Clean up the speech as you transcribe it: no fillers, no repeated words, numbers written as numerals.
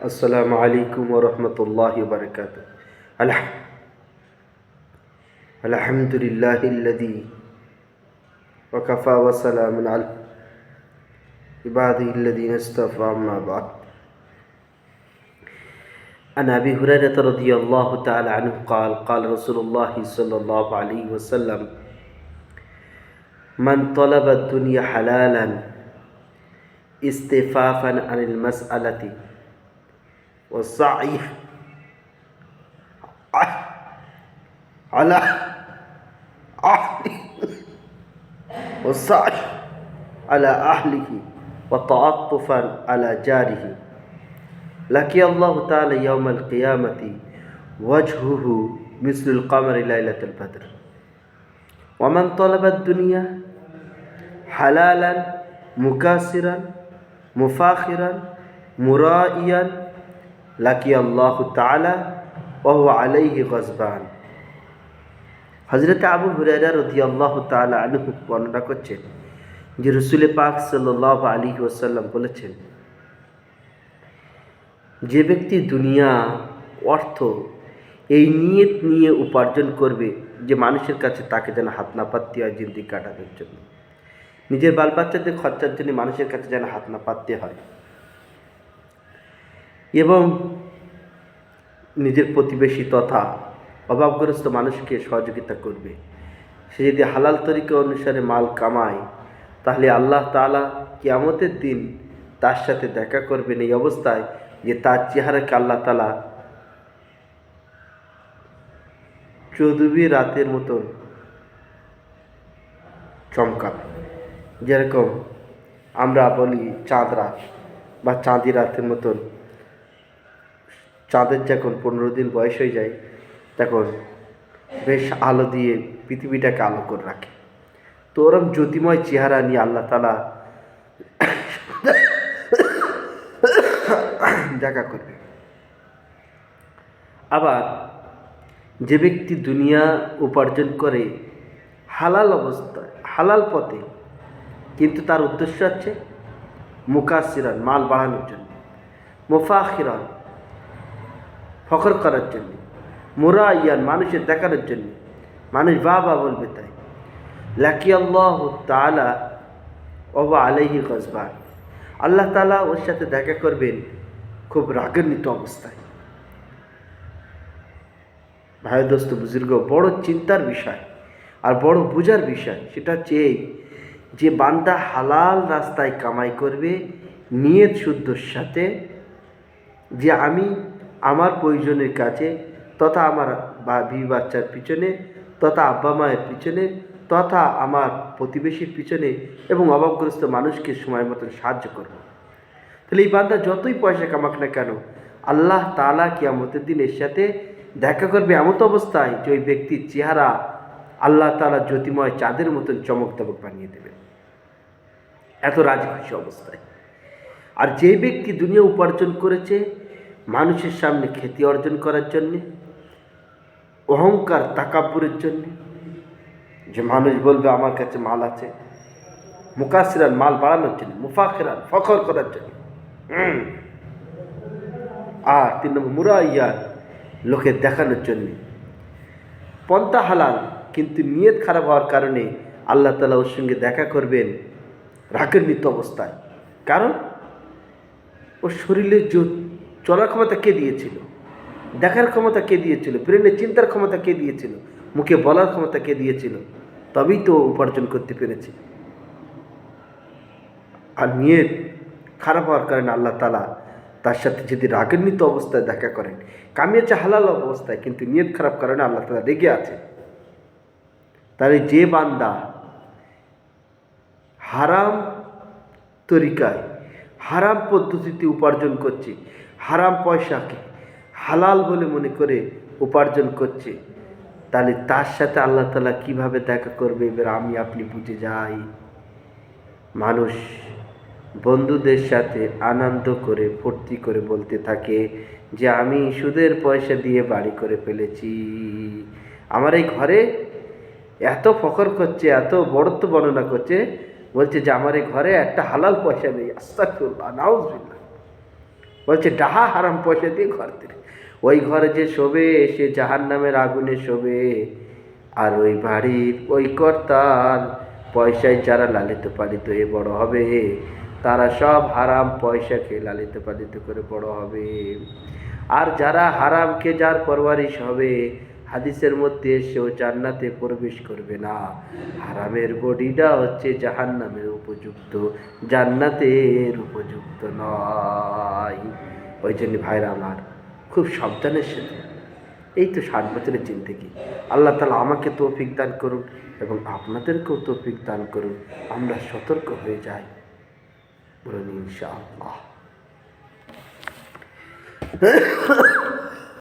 আসসালামু আলাইকুম ওয়া রাহমাতুল্লাহি ওয়া বারাকাতুহু। আলহামদুলিল্লাহিল্লাযী ওয়া কাফা ওয়া সালামুন আলা ইবাদিহিল্লাযীনা ইসতাফা, আম্মা বা'দ। عن أبي هريرة رضي الله تعالى عنه قال قال رسول الله صلى الله عليه وسلم من طلب الدنيا حلالا استفافا عن المسألة والسعي على أهله والسعي على أهله وتعطفا على جاره لقي الله تعالى يوم القيامة وجهه مثل القمر ليلة البدر ومن طلب الدنيا حلالا مكاسرا مفاخرا مرائيا لقي الله تعالى وهو عليه غضبان। হযরত আবু হুরায়রা রাদিয়াল্লাহু তাআলা আনহু বর্ণনা করছেন যে রাসূল পাক সাল্লাল্লাহু আলাইহি ওয়াসাল্লাম বলেছেন, যে ব্যক্তি দুনিয়া অর্থ এই নিয়ত নিয়ে উপার্জন করবে যে মানুষের কাছে তাকে যেন হাত না পাততে হয় জিন্দেগি কাটানোর জন্য, নিজের বাল বাচ্চাদের খরচার জন্য মানুষের কাছে যেন হাত না পাততে হয়, এবং নিজের প্রতিবেশী তথা অভাবগ্রস্ত মানুষকে সহযোগিতা করবে। সে যদি হালাল তরিকা অনুসারে মাল কামায় তাহলে আল্লাহ তাআলা কিয়ামতের দিন তার সাথে দেখা করবেন এই অবস্থায় যে তার চেহারাকে আল্লাহ তাআলা চৌদ্দবী রাতের মতন চমকাবে। যেরকম আমরা বলি চাঁদ রাত বা চাঁদি রাতের মতন, চাঁদের যখন 15 দিন বয়স হয়ে যায় তখন বেশ আলো দিয়ে পৃথিবীটাকে আলো করে রাখে। তো ওরম জ্যোতিময় চেহারা নিয়ে আল্লাহ তাআলা দেখা করবে। আবার যে ব্যক্তি দুনিয়া উপার্জন করে হালাল অবস্থায় হালাল পথে, কিন্তু তার উদ্দেশ্য হচ্ছে মুকাসিরান মাল বাড়ানোর জন্য, মুফাখিরান ফখর করার জন্য, মুরাইয়ান মানুষের দেখানোর জন্য, মানুষ বাবা বলবে তাই, লাকি আল্লাহ তাআলা ওয়া হুয়া আলাইহি গজবান, আল্লাহ তাআলা ওর সাথে দেখা করবেন খুব রাগান্বিত অবস্থায়। ভাই দোস্ত বুজুর্গ, বড় চিন্তার বিষয় আর বড় বোঝার বিষয় সেটা হচ্ছে এই যে বান্দা হালাল রাস্তায় কামাই করবে নিয়ত শুদ্ধর সাথে, যে আমি আমার প্রয়োজনের কাছে তথা আমার বিবি বাচ্চার পিছনে তথা আব্বা মায়ের পিছনে তথা আমার প্রতিবেশীর পিছনে এবং অভাবগ্রস্ত মানুষকে সময় মতন সাহায্য করব। তাহলে এই বান্দা যতই পয়সা কামাক না কেন আল্লাহ তাআলা কিয়ামতের দিন এর সাথে দেখা করবে এমত অবস্থায় যে ওই ব্যক্তির চেহারা আল্লাহ তাআলা জ্যোতিময় চাঁদের মতন চমক দমক বানিয়ে দেবেন, এত রাজি খুশি অবস্থায়। আর যে ব্যক্তি দুনিয়া উপার্জন করেছে মানুষের সামনে খ্যাতি অর্জন করার জন্যে, অহংকার তাকাব্বুরের জন্যে, যে মানুষ বলবে আমার কাছে মাল আছে, মুকাসিরান মাল বাড়ানোর জন্য, মুফাখিরান ফখর করার জন্য, আর 3 নম্বর মুরাইয়ান লোকের দেখানোর জন্যে। পন্থা হালাল কিন্তু নিয়ত খারাপ হওয়ার কারণে আল্লাহ তাআলা ওর সঙ্গে দেখা করবেন রাগান্বিত অবস্থায়। কারণ ওর শরীরে চলার ক্ষমতা কে দিয়েছিল, দেখার ক্ষমতা কে দিয়েছিল, ব্রেনে চিন্তার ক্ষমতা কে দিয়েছিল, মুখে বলার ক্ষমতা কে দিয়েছিল, তবেই তো উপার্জন করতে পেরেছে। আর নিয়ত খারাপ হওয়ার কারণে আল্লাহ তাআলা তার সাথে যদি রাগান্বিত অবস্থায় দেখা করেন, কামিয়েছে হালাল অবস্থায় কিন্তু নিয়ত খারাপ কারণে আল্লাহ তাআলা রেগে আছে। তাহলে যে বান্দা হারাম তরিকায় হারাম পদ্ধতিতে উপার্জন করছে, হারাম পয়সাকে হালাল বলে মনে করে উপার্জন করছে, তাহলে তার সাথে আল্লাহ তাআলা কীভাবে দেখা করবে এবার আমি আপনি বুঝে যাই। মানুষ বন্ধুদের সাথে আনন্দ করে ফুর্তি করে বলতে থাকে যে আমি সুদের পয়সা দিয়ে বাড়ি করে ফেলেছি, আমার এই ঘরে এত ফখর করছে, এত বড়ত্ব বর্ণনা করছে, বলছে যে আমার এই ঘরে একটা হালাল পয়সা নেই। আস্তাগফিরুল্লাহ, নাউযুবিল্লাহ। বলছে ডাহা হারাম পয়সা দিয়ে ঘর থেকে, ওই ঘরে যে শোবে সে জাহান্নামের আগুনে শোবে। আর ওই বাড়ির ওই কর্তার পয়সায় যারা লালিত পালিত হয়ে বড় হবে, তারা সব হারাম পয়সা খেয়ে লালিত পালিত করে বড় হবে। আর যারা হারামকে যার পরওয়ারিশ হবে, হাদিসের মধ্যে এসেও জান্নাতে প্রবেশ করবে না। হারামের বডিটা হচ্ছে জাহান্নামের উপযুক্ত, জান্নাতের উপযুক্ত নয়। ওই জন্য ভাইরা আমার, খুব সাবধানের সাথে, এই তো 60 বছরের জিন্দেগি, আল্লাহ তাআলা আমাকে তৌফিক দান করুন এবং আপনাদেরকেও তৌফিক দান করুন, আমরা সতর্ক হয়ে যাই, বলুন ইনশাআল্লাহ।